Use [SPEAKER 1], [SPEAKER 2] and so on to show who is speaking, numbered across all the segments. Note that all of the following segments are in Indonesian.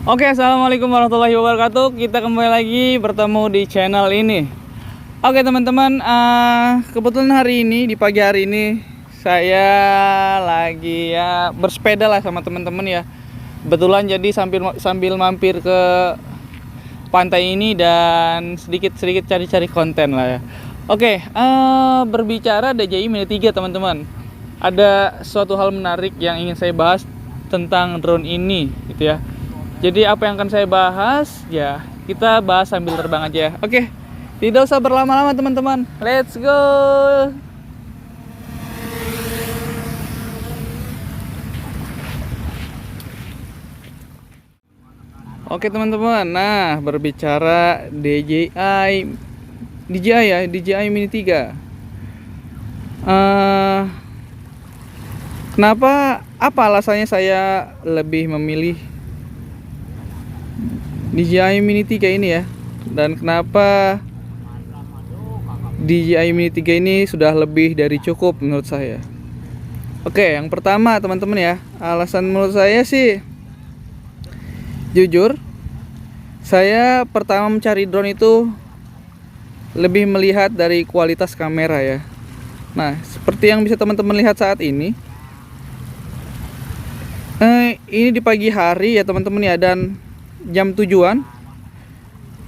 [SPEAKER 1] Oke, assalamualaikum warahmatullahi wabarakatuh. Kita kembali lagi bertemu di channel ini. Oke teman-teman, kebetulan hari ini di pagi hari ini saya lagi ya bersepeda lah sama teman-teman ya. Kebetulan jadi sambil mampir ke pantai ini dan sedikit cari-cari konten lah ya. Oke, berbicara DJI Mini 3 teman-teman. Ada suatu hal menarik yang ingin saya bahas tentang drone ini gitu ya. Jadi apa yang akan saya bahas ya, kita bahas sambil terbang aja ya. Oke, tidak usah berlama-lama teman-teman. Let's go. Oke teman-teman, nah berbicara DJI Mini 3. Kenapa? Apa alasannya saya lebih memilih DJI Mini 3 ini ya? Dan kenapa DJI Mini 3 ini sudah lebih dari cukup menurut saya? Oke, yang pertama teman-teman ya, alasan menurut saya sih, jujur, saya pertama mencari drone itu lebih melihat dari kualitas kamera ya. Nah, seperti yang bisa teman-teman lihat saat ini di pagi hari ya teman-teman ya, dan jam 7-an.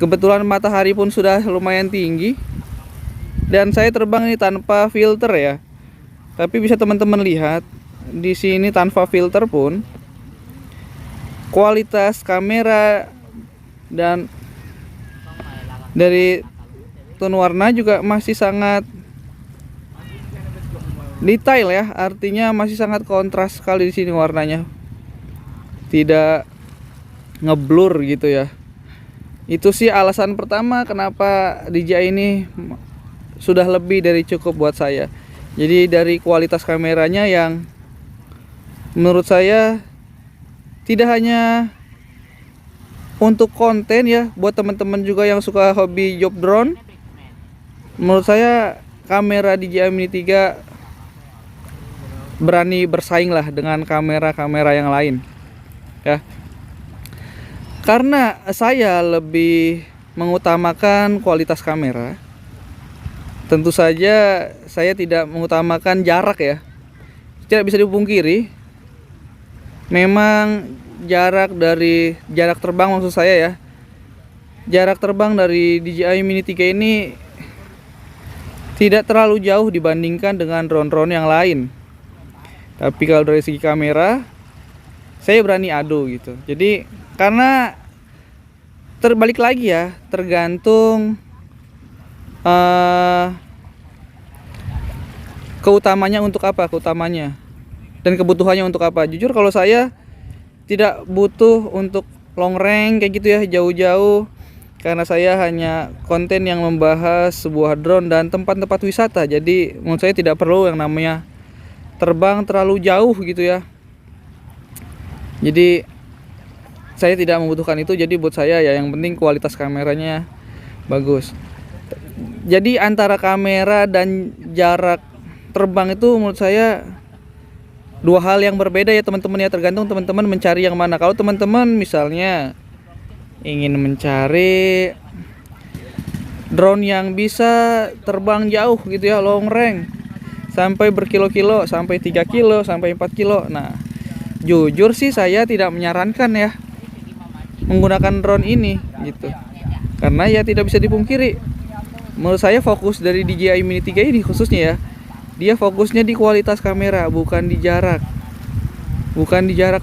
[SPEAKER 1] Kebetulan matahari pun sudah lumayan tinggi. Dan saya terbang ini tanpa filter ya. Tapi bisa teman-teman lihat di sini tanpa filter pun kualitas kamera dan dari tone warna juga masih sangat detail ya. Artinya masih sangat kontras sekali di sini warnanya. Tidak ngeblur gitu ya. Itu sih alasan pertama kenapa DJI ini sudah lebih dari cukup buat saya. Jadi dari kualitas kameranya yang menurut saya tidak hanya untuk konten ya, buat teman-teman juga yang suka hobi job drone, menurut saya kamera DJI Mini 3 berani bersaing lah dengan kamera-kamera yang lain ya. Karena saya lebih mengutamakan kualitas kamera, tentu saja saya tidak mengutamakan jarak ya. Tidak bisa dipungkiri, memang jarak terbang maksud saya ya. Jarak terbang dari DJI Mini 3 ini tidak terlalu jauh dibandingkan dengan drone-drone yang lain. Tapi kalau dari segi kamera, saya berani adu gitu. Jadi karena terbalik lagi ya, tergantung keutamanya untuk apa, dan kebutuhannya untuk apa. Jujur kalau saya tidak butuh untuk long range kayak gitu ya, jauh-jauh, karena saya hanya konten yang membahas sebuah drone dan tempat-tempat wisata. Jadi menurut saya tidak perlu yang namanya terbang terlalu jauh gitu ya. Jadi saya tidak membutuhkan itu. Jadi buat saya ya yang penting kualitas kameranya bagus. Jadi antara kamera dan jarak terbang itu menurut saya dua hal yang berbeda ya teman-teman ya. Tergantung teman-teman mencari yang mana. Kalau teman-teman misalnya ingin mencari drone yang bisa terbang jauh gitu ya, long range, sampai berkilo-kilo, sampai 3 kilo, sampai 4 kilo. Nah, jujur sih saya tidak menyarankan ya menggunakan drone ini gitu. Karena ya tidak bisa dipungkiri, menurut saya fokus dari DJI Mini 3 ini khususnya ya, dia fokusnya di kualitas kamera, bukan di jarak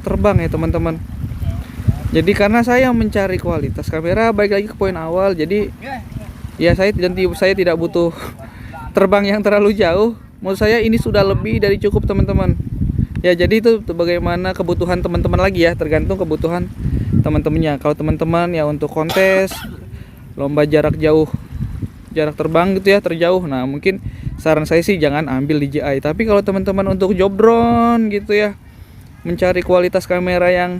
[SPEAKER 1] terbang ya teman-teman. Jadi karena saya mencari kualitas kamera, balik lagi ke poin awal, jadi ya saya tidak butuh terbang yang terlalu jauh. Menurut saya ini sudah lebih dari cukup teman-teman ya. Jadi itu bagaimana kebutuhan teman-teman lagi ya, tergantung kebutuhan teman-temannya. Kalau teman-teman ya untuk kontes lomba jarak terbang gitu ya, terjauh, nah mungkin saran saya sih jangan ambil DJI. Tapi kalau teman-teman untuk job drone gitu ya, mencari kualitas kamera yang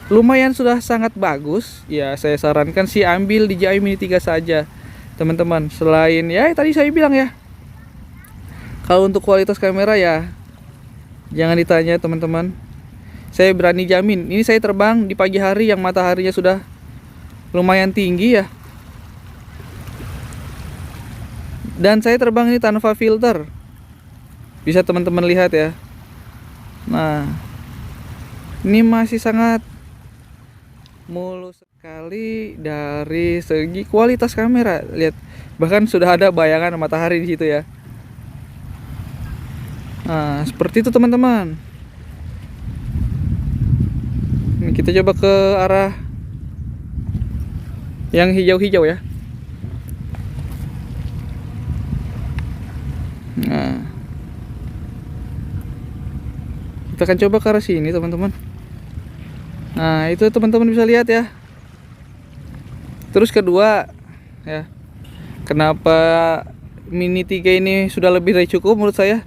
[SPEAKER 1] lumayan sudah sangat bagus ya, saya sarankan sih ambil DJI Mini 3 saja teman-teman. Selain ya tadi saya bilang ya, kalau untuk kualitas kamera ya jangan ditanya teman-teman. Saya berani jamin, ini saya terbang di pagi hari yang mataharinya sudah lumayan tinggi ya. Dan saya terbang ini tanpa filter. Bisa teman-teman lihat ya. Nah, ini masih sangat mulus sekali dari segi kualitas kamera. Lihat, bahkan sudah ada bayangan matahari di situ ya. Nah, seperti itu teman-teman. Ini kita coba ke arah yang hijau-hijau ya. Nah, kita akan coba ke arah sini teman-teman. Nah, itu teman-teman bisa lihat ya. Terus kedua ya, kenapa Mini 3 ini sudah lebih dari cukup menurut saya.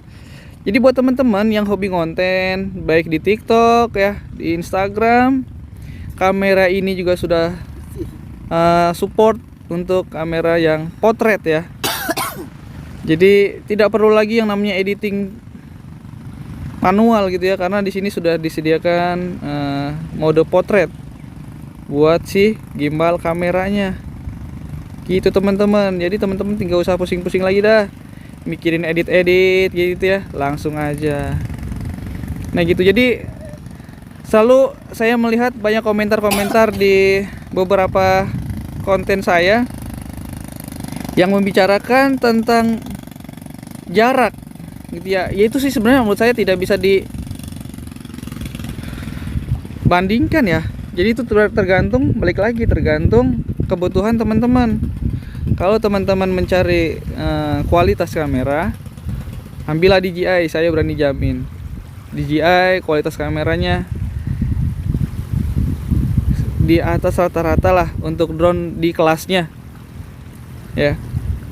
[SPEAKER 1] Jadi buat teman-teman yang hobi konten, baik di TikTok ya, di Instagram, kamera ini juga sudah support untuk kamera yang potret ya. Jadi tidak perlu lagi yang namanya editing manual gitu ya, karena di sini sudah disediakan mode potret buat si gimbal kameranya. Gitu teman-teman. Jadi teman-teman tinggal usah pusing-pusing lagi dah mikirin edit-edit gitu ya, langsung aja. Nah gitu. Jadi selalu saya melihat banyak komentar-komentar di beberapa konten saya yang membicarakan tentang jarak gitu ya. Ya itu sih sebenarnya menurut saya tidak bisa dibandingkan ya. Jadi itu tergantung, balik lagi tergantung kebutuhan teman-teman. Kalau teman-teman mencari kualitas kamera, ambillah DJI, saya berani jamin. DJI kualitas kameranya di atas rata-rata lah untuk drone di kelasnya. Ya.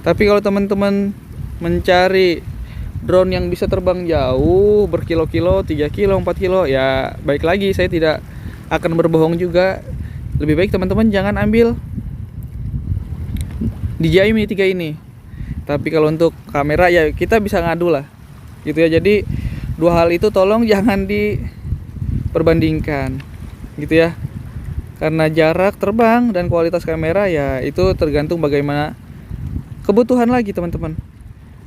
[SPEAKER 1] Tapi kalau teman-teman mencari drone yang bisa terbang jauh, berkilo-kilo, 3 kilo, 4 kilo, ya baik lagi saya tidak akan berbohong juga. Lebih baik teman-teman jangan ambil DJI Mini 3 ini. Tapi kalau untuk kamera ya kita bisa ngadu lah gitu ya. Jadi dua hal itu tolong jangan diperbandingkan gitu ya, karena jarak terbang dan kualitas kamera ya itu tergantung bagaimana kebutuhan lagi teman-teman.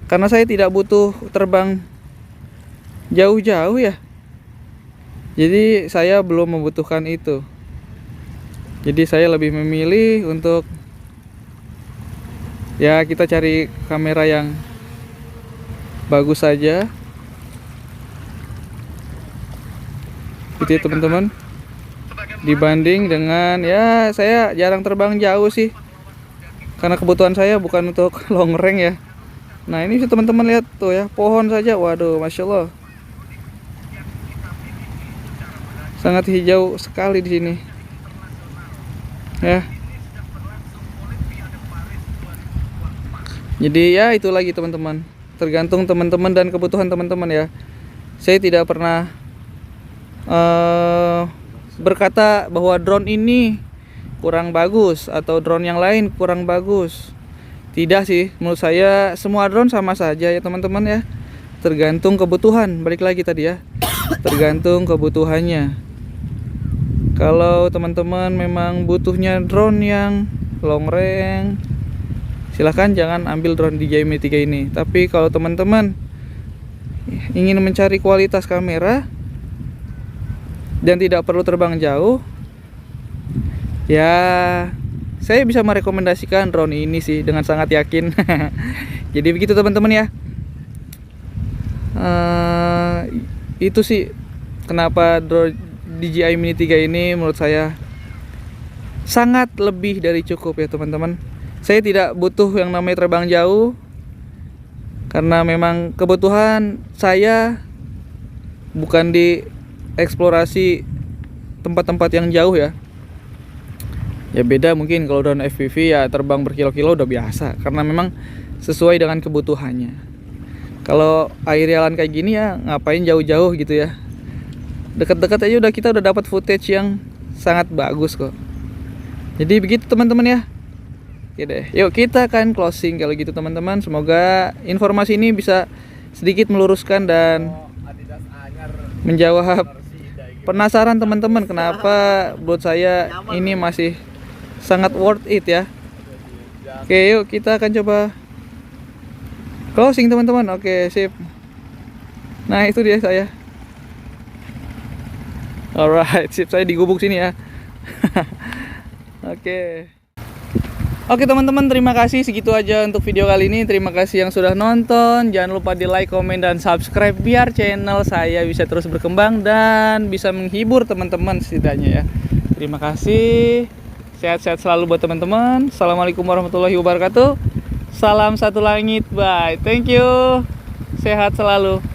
[SPEAKER 1] Karena saya tidak butuh terbang jauh-jauh ya, jadi saya belum membutuhkan itu. Jadi saya lebih memilih untuk ya kita cari kamera yang bagus saja gitu ya teman-teman, dibanding dengan ya saya jarang terbang jauh sih, karena kebutuhan saya bukan untuk long range ya. Nah ini teman-teman lihat tuh ya, pohon saja, waduh masya Allah, sangat hijau sekali di sini ya. Jadi ya itu lagi teman-teman, tergantung teman-teman dan kebutuhan teman-teman ya. Saya tidak pernah berkata bahwa drone ini kurang bagus atau drone yang lain kurang bagus. Tidak sih, menurut saya semua drone sama saja ya teman-teman ya. Tergantung kebutuhan, balik lagi tadi ya, tergantung kebutuhannya. Kalau teman-teman memang butuhnya drone yang long range, silahkan jangan ambil drone DJI Mini 3 ini. Tapi kalau teman-teman ingin mencari kualitas kamera dan tidak perlu terbang jauh, ya saya bisa merekomendasikan drone ini sih dengan sangat yakin. Jadi begitu teman-teman ya. Itu sih kenapa drone DJI Mini 3 ini menurut saya sangat lebih dari cukup ya teman-teman. Saya tidak butuh yang namanya terbang jauh, karena memang kebutuhan saya bukan di eksplorasi tempat-tempat yang jauh ya. Ya beda mungkin kalau drone FPV ya terbang berkilo-kilo udah biasa, karena memang sesuai dengan kebutuhannya. Kalau aerialan kayak gini ya ngapain jauh-jauh gitu ya. Dekat-dekat aja kita udah dapat footage yang sangat bagus kok. Jadi begitu teman-teman ya. Oke deh, yuk kita akan closing kalau gitu teman-teman. Semoga informasi ini bisa sedikit meluruskan dan menjawab penasaran teman-teman kenapa buat saya ini masih sangat worth it ya. Oke, yuk kita akan coba closing teman-teman. Oke, sip. Nah, itu dia saya. Alright, sip, saya di gubuk sini ya. Oke. Oke teman-teman, terima kasih, segitu aja untuk video kali ini. Terima kasih yang sudah nonton. Jangan lupa di like, komen, dan subscribe biar channel saya bisa terus berkembang dan bisa menghibur teman-teman setidaknya ya. Terima kasih. Sehat-sehat selalu buat teman-teman. Assalamualaikum warahmatullahi wabarakatuh. Salam satu langit. Bye. Thank you. Sehat selalu.